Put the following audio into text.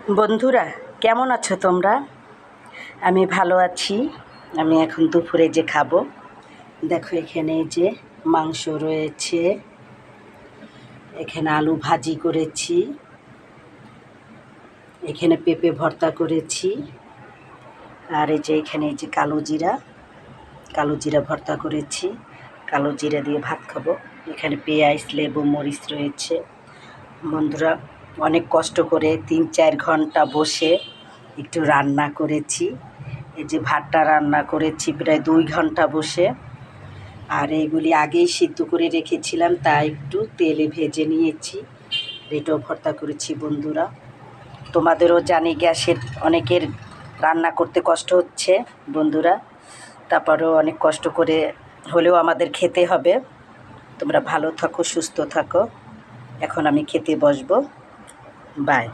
বন্ধুরা, কেমন আছো তোমরা? আমি ভালো আছি। আমি এখন দুপুরে যে খাবো, দেখো এখানে যে মাংস রয়েছে, এখানে আলু ভাজি করেছি, এখানে পেঁপে ভর্তা করেছি, আর এই যে এখানে এই যে কালো জিরা ভর্তা করেছি। কালো জিরা দিয়ে ভাত খাবো। এখানে পেঁয়াজ, লেবু, মরিচ রয়েছে। বন্ধুরা, অনেক কষ্ট করে ৩-৪ ঘন্টা বসে একটু রান্না করেছি। এই যে ভাতটা রান্না করেছি প্রায় ২ ঘন্টা বসে। আর এইগুলি আগেই সিদ্ধ করে রেখেছিলাম, তাই একটু তেলে ভেজে নিয়েছি। এটাও ভর্তা করেছি। বন্ধুরা, তোমাদেরও জানি গ্যাসের অনেকের রান্না করতে কষ্ট হচ্ছে বন্ধুরা, তারপরেও অনেক কষ্ট করে হলেও আমাদের খেতে হবে। তোমরা ভালো থাকো, সুস্থ থাকো। এখন আমি খেতে বসবো। বাই।